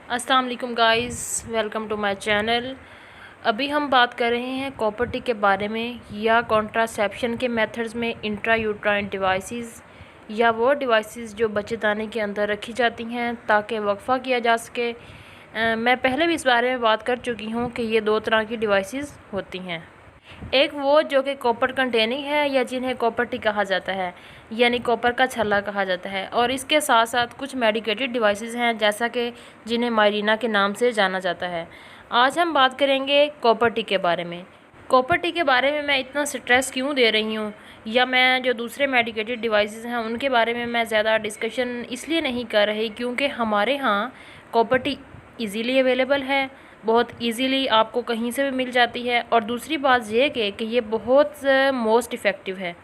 अस्सलाम वालेकुम guys, welcome to my channel. अभी हम बात कर रहे हैं कॉपर टी के बारे में या कॉन्ट्रासेप्शन के मेथड्स में इंट्रा यूट्राइन डिवाइसेस या वो डिवाइसेस जो बच्चेदानी के अंदर रखी जाती हैं ताकि वक्फा किया जा सके। मैं पहले भी इस बारे में बात कर चुकी हूँ कि ये दो तरह की डिवाइसेस होती हैं। एक वो जो कि कॉपर कंटेनिंग है या जिन्हें कॉपर टी कहा जाता है, यानी कॉपर का छल्ला कहा जाता है, और इसके साथ साथ कुछ मेडिकेटेड डिवाइसेस हैं जैसा कि जिन्हें मायरीना के नाम से जाना जाता है। आज हम बात करेंगे कॉपर टी के बारे में। कॉपर टी के बारे में मैं इतना स्ट्रेस क्यों दे रही हूँ, या मैं जो दूसरे मेडिकेटेड डिवाइसेस हैं उनके बारे में मैं ज़्यादा डिस्कशन इसलिए नहीं कर रही क्योंकि हमारे यहाँ कॉपर टी ईज़िली अवेलेबल है, बहुत इजीली आपको कहीं से भी मिल जाती है। और दूसरी बात ये कि ये बहुत मोस्ट इफ़ेक्टिव है,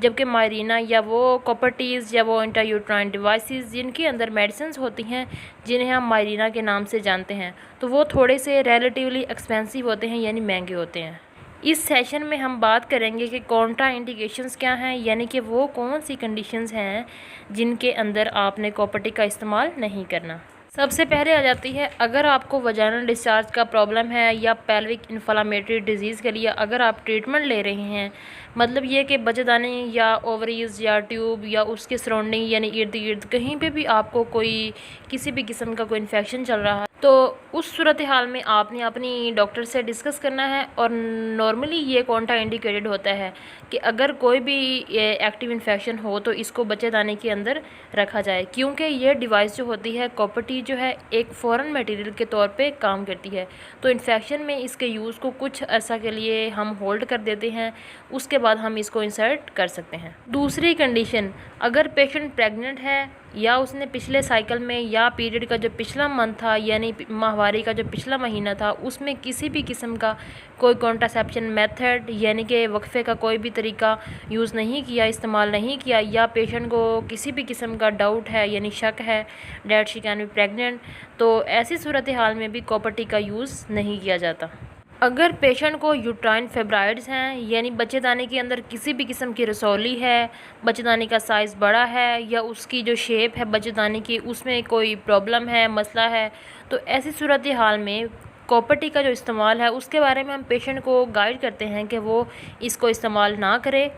जबकि मायरीना या वो कॉपर टीज़ या वो इंट्रायूट्राइन डिवाइसेस जिनके अंदर मेडिसिन्स होती हैं जिन्हें हम मायरीना के नाम से जानते हैं, तो वो थोड़े से रिलेटिवली एक्सपेंसिव होते हैं, यानी महंगे होते हैं। इस सेशन में हम बात करेंगे कि कॉन्ट्रा इंडिकेशंस क्या हैं, यानी कि वो कौन सी कंडीशंस हैं जिनके अंदर आपने कॉपर टी का इस्तेमाल नहीं करना। सबसे पहले आ जाती है, अगर आपको वजाइनल डिस्चार्ज का प्रॉब्लम है या पेल्विक इन्फ्लामेटरी डिजीज़ के लिए अगर आप ट्रीटमेंट ले रहे हैं, मतलब ये कि बच्चेदानी या ओवरीज़ या ट्यूब या उसके सराउंडिंग यानी इर्द गिर्द कहीं पे भी आपको कोई किसी भी किस्म का कोई इन्फेक्शन चल रहा है, तो उस सूरत हाल में आपने अपनी डॉक्टर से डिस्कस करना है। और नॉर्मली ये कॉन्ट्रा इंडिकेटेड होता है कि अगर कोई भी एक्टिव इन्फेक्शन हो तो इसको बच्चेदानी के अंदर रखा जाए, क्योंकि ये डिवाइस जो होती है कॉपर टी जो है एक फ़ॉरेन मटेरियल के तौर पे काम करती है। तो इन्फेक्शन में इसके यूज़ को कुछ अर्सा के लिए हम होल्ड कर देते हैं, उसके बाद हम इसको इंसर्ट कर सकते हैं। दूसरी कंडीशन, अगर पेशेंट प्रेग्नेंट है या उसने पिछले साइकिल में या पीरियड का जो पिछला मंथ था यानी माहवारी का जो पिछला महीना था उसमें किसी भी किस्म का कोई कॉन्ट्रासेप्शन मेथड यानी कि वक्फे का कोई भी तरीका यूज़ नहीं किया, इस्तेमाल नहीं किया, या पेशेंट को किसी भी किस्म का डाउट है यानी शक है that she can be pregnant, तो ऐसी सूरत हाल में भी कॉपर टी का यूज़ नहीं किया जाता। अगर पेशेंट को यूट्राइन फेब्राइड्स हैं यानी बच्चेदानी के अंदर किसी भी किस्म की रसौली है, बच्चेदानी का साइज़ बड़ा है या उसकी जो शेप है बच्चेदानी की उसमें कोई प्रॉब्लम है, मसला है, तो ऐसी सूरत हाल में कॉपर टी का जो इस्तेमाल है उसके बारे में हम पेशेंट को गाइड करते हैं कि वो इसको इस्तेमाल ना करे।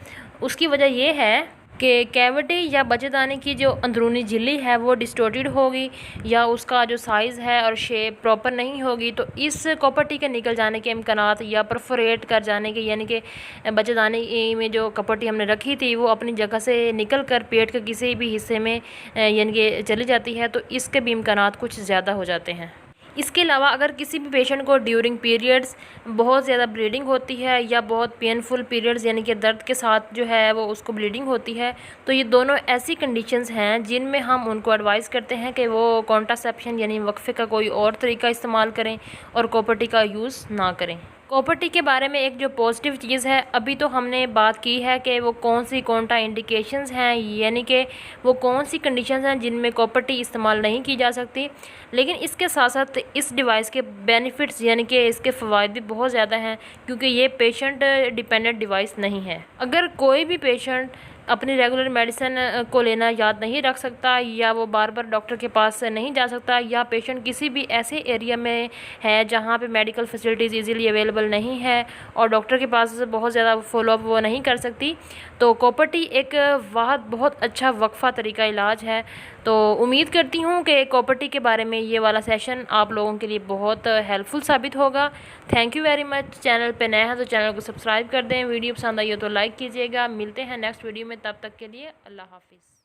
उसकी वजह ये है कि कैविटी या बच्चेदानी की जो अंदरूनी झिल्ली है वो डिस्टोर्टेड होगी या उसका जो साइज़ है और शेप प्रॉपर नहीं होगी, तो इस कॉपर टी के निकल जाने के इम्कानात या परफोरेट कर जाने के, यानी कि बच्चेदानी में जो कॉपर टी हमने रखी थी वो अपनी जगह से निकल कर पेट के किसी भी हिस्से में यानी कि चली जाती है, तो इसके भी इम्कानात कुछ ज़्यादा हो जाते हैं। इसके अलावा अगर किसी भी पेशेंट को ड्यूरिंग पीरियड्स बहुत ज़्यादा ब्लीडिंग होती है या बहुत पेनफुल पीरियड्स यानी कि दर्द के साथ जो है वो उसको ब्लीडिंग होती है, तो ये दोनों ऐसी कंडीशंस हैं जिनमें हम उनको एडवाइस करते हैं कि वो कॉन्ट्रासेप्शन यानी वक्फे का कोई और तरीका इस्तेमाल करें और कॉपर टी का यूज़ ना करें। कॉपर टी के बारे में एक जो पॉजिटिव चीज़ है, अभी तो हमने बात की है कि वो कौन सी कॉन्ट्रा इंडिकेशंस हैं, यानी कि वो कौन सी कंडीशंस हैं जिनमें कॉपर टी इस्तेमाल नहीं की जा सकती, लेकिन इसके साथ साथ इस डिवाइस के बेनिफिट्स यानी कि इसके फ़वाइद भी बहुत ज़्यादा हैं, क्योंकि ये पेशेंट डिपेंडेंट डिवाइस नहीं है। अगर कोई भी पेशेंट अपनी रेगुलर मेडिसिन को लेना याद नहीं रख सकता या वो बार बार डॉक्टर के पास नहीं जा सकता, या पेशेंट किसी भी ऐसे एरिया में है जहाँ पे मेडिकल फैसिलिटीज़ इजीली अवेलेबल नहीं है और डॉक्टर के पास बहुत ज़्यादा फॉलोअप वो नहीं कर सकती, तो कॉपर टी एक बहुत अच्छा वक्फा तरीका इलाज है। तो उम्मीद करती हूँ कि कॉपर टी के बारे में ये वाला सेशन आप लोगों के लिए बहुत हेल्पफुल साबित होगा। Thank you very much. Channel पे नए हैं तो चैनल को सब्सक्राइब कर दें, वीडियो पसंद आई हो तो लाइक कीजिएगा। मिलते हैं नेक्स्ट वीडियो में, तब तक के लिए अल्लाह हाफिज़।